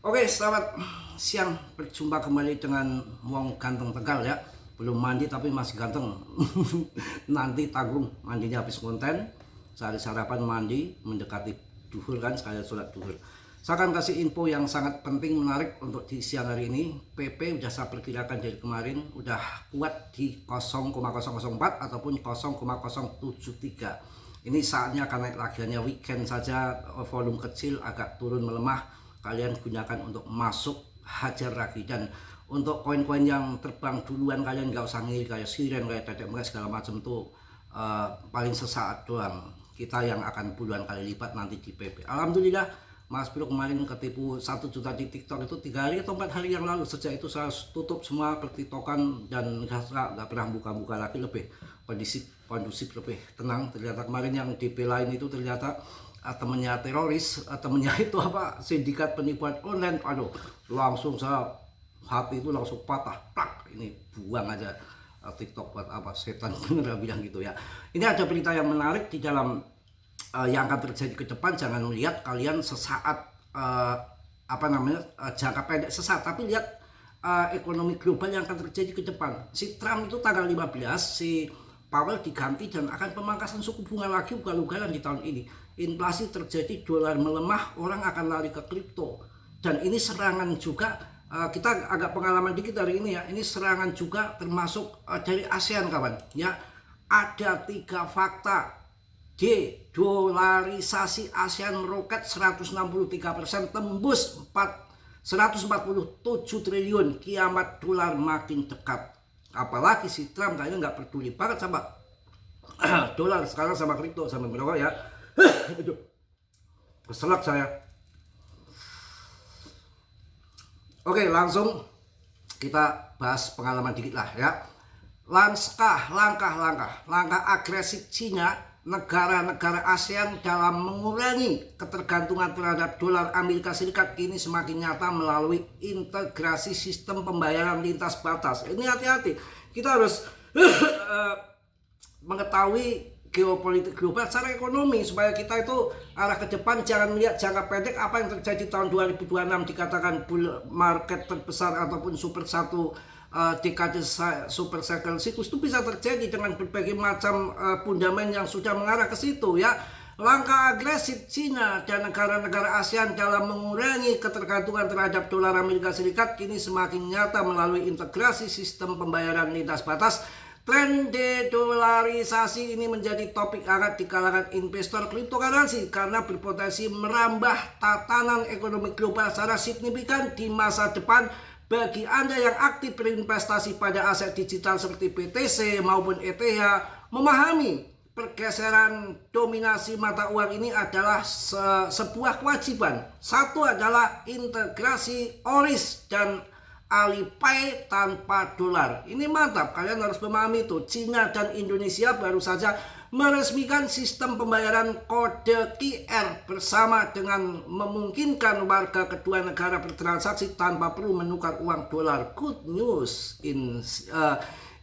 Oke, selamat siang. Berjumpa kembali dengan Wong Ganteng Tegal ya. Belum mandi tapi masih ganteng. Nanti tanggung mandinya habis konten. Sehari sarapan mandi, mendekati duhur kan, sekalian sholat duhur. Saya akan kasih info yang sangat penting menarik untuk di siang hari ini. PP udah saya perkirakan dari kemarin udah kuat di 0,004 ataupun 0,073. Ini saatnya akan naik lagi, hanya weekend saja volume kecil agak turun melemah. Kalian gunakan untuk masuk hajar lagi. Dan untuk koin-koin yang terbang duluan kalian nggak usah ngiri, kayak siren, kayak tetek merah segala macam tuh paling sesaat doang. Kita yang akan puluhan kali lipat nanti di PP. Alhamdulillah Mas Bro kemarin ketipu 1 juta di TikTok itu 3 hari atau 4 hari yang lalu. Sejak itu saya tutup semua pertiktokan dan nggak pernah buka-buka lagi, lebih kondusif, lebih tenang. Ternyata kemarin yang DP lain itu ternyata temennya teroris, temennya itu apa, sindikat penipuan online. Aduh, langsung saya hati itu langsung patah, plak, ini buang aja TikTok buat apa, setan bener bilang gitu ya. Ini ada berita yang menarik di dalam yang akan terjadi ke depan. Jangan melihat kalian sesaat jangka pendek sesaat, tapi lihat ekonomi global yang akan terjadi ke depan. Si Trump itu tanggal 15 si Powell diganti dan akan pemangkasan suku bunga lagi ugal-ugalan di tahun ini. Inflasi terjadi, dolar melemah, orang akan lari ke kripto. Dan ini serangan juga, kita agak pengalaman dikit dari ini ya. Ini serangan juga termasuk dari ASEAN kawan. Ya, ada 3 fakta. Dolarisasi ASEAN meroket 163%, tembus 147 triliun. Kiamat dolar makin dekat. Apalagi si Trump kayaknya nggak peduli banget sama dolar sekarang, sama kripto, sama berapa ya. Keselak saya. Oke, langsung kita bahas pengalaman dikit lah ya. Langkah agresif Cina, negara-negara ASEAN dalam mengurangi ketergantungan terhadap dolar Amerika Serikat kini semakin nyata melalui integrasi sistem pembayaran lintas batas. Ini hati-hati, kita harus mengetahui geopolitik global secara ekonomi supaya kita itu arah ke depan jangan melihat jangka pendek apa yang terjadi tahun 2026 dikatakan bull market terbesar ataupun super satu dekade super cycle siklus. Itu bisa terjadi dengan berbagai macam fundament yang sudah mengarah ke situ ya. Langkah agresif Cina dan negara-negara ASEAN dalam mengurangi ketergantungan terhadap dolar Amerika Serikat kini semakin nyata melalui integrasi sistem pembayaran lintas batas. Tren dedolarisasi ini menjadi topik hangat di kalangan investor cryptocurrency karena berpotensi merambah tatanan ekonomi global secara signifikan di masa depan. Bagi Anda yang aktif berinvestasi pada aset digital seperti BTC maupun ETH, memahami pergeseran dominasi mata uang ini adalah sebuah kewajiban. Satu adalah integrasi ORIS dan Alipay tanpa dolar. Ini mantap, kalian harus memahami itu. Cina dan Indonesia baru saja meresmikan sistem pembayaran kode QR bersama dengan memungkinkan warga kedua negara bertransaksi tanpa perlu menukar uang dolar. Good news.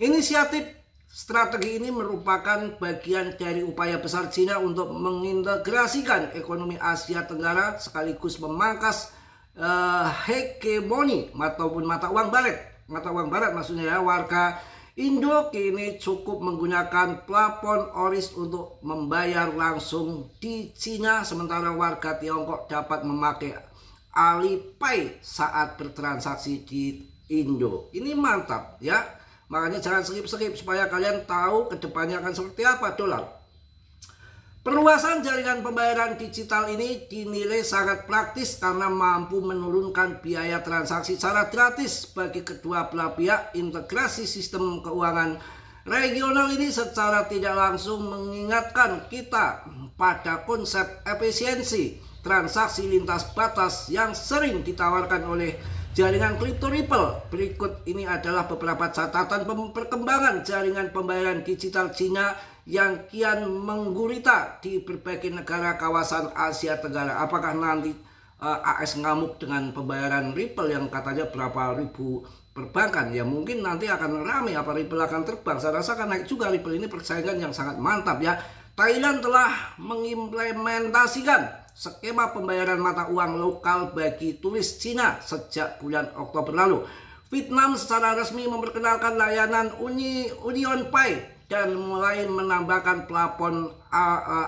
Inisiatif strategi ini merupakan bagian dari upaya besar Cina untuk mengintegrasikan ekonomi Asia Tenggara sekaligus memangkas hegemoni ataupun mata uang barat maksudnya ya. Warga Indo kini cukup menggunakan plafon ORIS untuk membayar langsung di Cina, sementara warga Tiongkok dapat memakai Alipay saat bertransaksi di Indo. Ini mantap ya, makanya jangan skip supaya kalian tahu kedepannya akan seperti apa dolar. Perluasan jaringan pembayaran digital ini dinilai sangat praktis karena mampu menurunkan biaya transaksi secara gratis bagi kedua belah pihak. Integrasi sistem keuangan regional ini secara tidak langsung mengingatkan kita pada konsep efisiensi transaksi lintas batas yang sering ditawarkan oleh jaringan kripto Ripple. Berikut ini adalah beberapa catatan perkembangan jaringan pembayaran digital Cina yang kian menggurita di berbagai negara kawasan Asia Tenggara. Apakah nanti AS ngamuk dengan pembayaran Ripple yang katanya berapa ribu perbankan? Ya mungkin nanti akan ramai, apa Ripple akan terbang. Saya rasa akan naik juga Ripple, ini persaingan yang sangat mantap ya. Thailand telah mengimplementasikan skema pembayaran mata uang lokal bagi turis Cina sejak bulan Oktober lalu. Vietnam secara resmi memperkenalkan layanan UnionPay dan mulai menambahkan plafon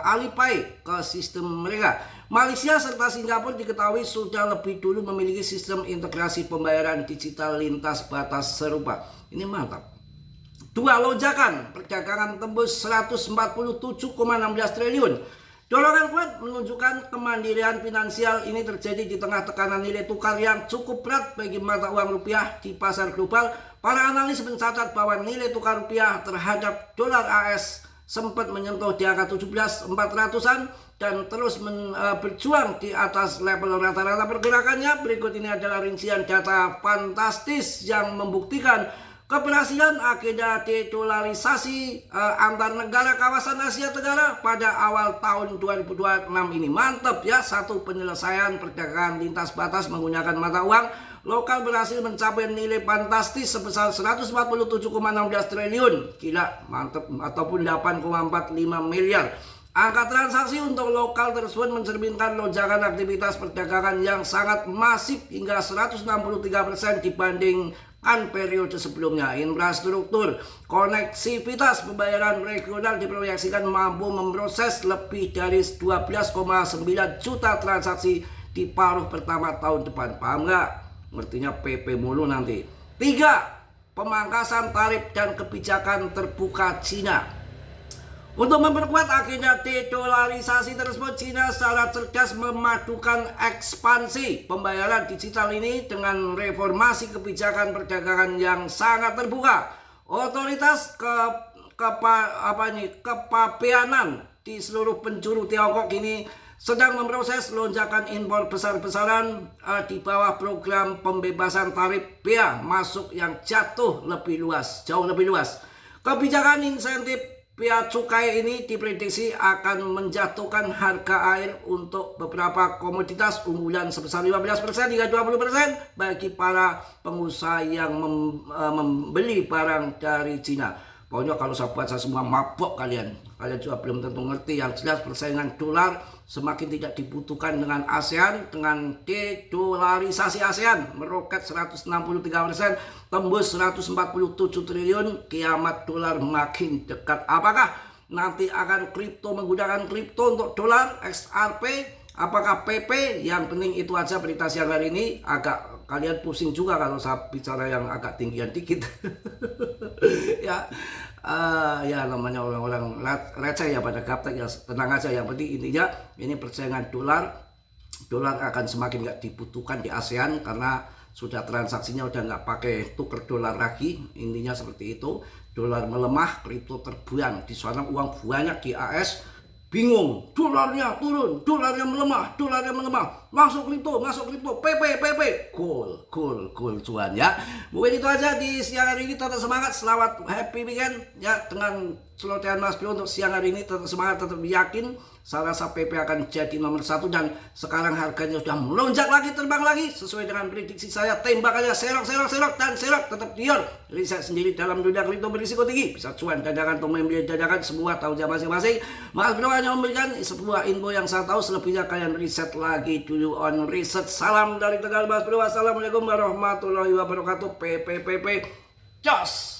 Alipay ke sistem mereka. Malaysia serta Singapura diketahui sudah lebih dulu memiliki sistem integrasi pembayaran digital lintas batas serupa. Ini mantap. Dua lonjakan perdagangan tembus 147,16 triliun. Dorongan kuat menunjukkan kemandirian finansial ini terjadi di tengah tekanan nilai tukar yang cukup berat bagi mata uang rupiah di pasar global. Para analis mencatat bahwa nilai tukar rupiah terhadap dolar AS sempat menyentuh di angka 17.400-an dan terus berjuang di atas level rata-rata pergerakannya. Berikut ini adalah rincian data fantastis yang membuktikan keberhasilan agenda dedolarisasi antar negara kawasan Asia Tenggara pada awal tahun 2026 ini. Mantap ya, satu penyelesaian perdagangan lintas batas menggunakan mata uang lokal berhasil mencapai nilai fantastis sebesar 147,16 triliun. Gila, mantap, ataupun 8,45 miliar. Angka transaksi untuk lokal tersebut mencerminkan lonjakan aktivitas perdagangan yang sangat masif hingga 163% dibandingkan periode sebelumnya. Infrastruktur koneksivitas pembayaran regional diproyeksikan mampu memproses lebih dari 12,9 juta transaksi di paruh pertama tahun depan. Paham nggak? Ngertinya PP mulu nanti. 3. Pemangkasan tarif dan kebijakan terbuka Cina. Untuk memperkuat agenda dedolarisasi tersebut, Cina secara cerdas memadukan ekspansi pembayaran digital ini dengan reformasi kebijakan perdagangan yang sangat terbuka. Otoritas kepabeanan di seluruh penjuru Tiongkok ini sedang memproses lonjakan impor besar-besaran di bawah program pembebasan tarif bea masuk yang jauh lebih luas. Kebijakan insentif bea cukai ini diprediksi akan menjatuhkan harga air untuk beberapa komoditas unggulan sebesar 15% hingga 20% bagi para pengusaha yang membeli barang dari Cina. Pokoknya kalau saya baca semua mabok kalian juga belum tentu ngerti. Yang jelas persaingan dolar semakin tidak dibutuhkan dengan ASEAN. Dengan dedolarisasi ASEAN meroket 163%, tembus 147 triliun, kiamat dolar makin dekat. Apakah nanti akan kripto menggunakan kripto untuk dolar XRP? Apakah PP? Yang penting itu aja berita siang hari ini. Agak kalian pusing juga kalau saya bicara yang agak tinggian dikit. Ya namanya orang-orang receh ya pada gaptek ya, tenang aja. Yang penting intinya ini persaingan dolar akan semakin nggak dibutuhkan di ASEAN karena sudah transaksinya udah nggak pakai tuker dolar lagi. Intinya seperti itu. Dolar melemah, kripto terbuang di sana, uang banyak di AS. Bingung, dolarnya turun, dolarnya melemah, masuk kripto, PP, cool cuan ya. Mungkin itu aja di siang hari ini. Tetap semangat, selamat happy weekend ya dengan celotehan Mas Bro untuk siang hari ini. Tetap semangat, tetap yakin saya rasa PP akan jadi nomor 1 dan sekarang harganya sudah melonjak lagi, terbang lagi sesuai dengan prediksi saya. Tembak aja, serok dan serok, tetap dior. Riset sendiri dalam dunia kripto berisiko tinggi, bisa cuan dadakan atau membeli dadakan, semua tahu jam masing-masing. Mas Bro hanya memberikan sebuah info yang saya tahu, selebihnya kalian riset lagi dulu on riset. Salam dari Tegal Mas Bro. Wassalamualaikum warahmatullahi wabarakatuh. PP Jos.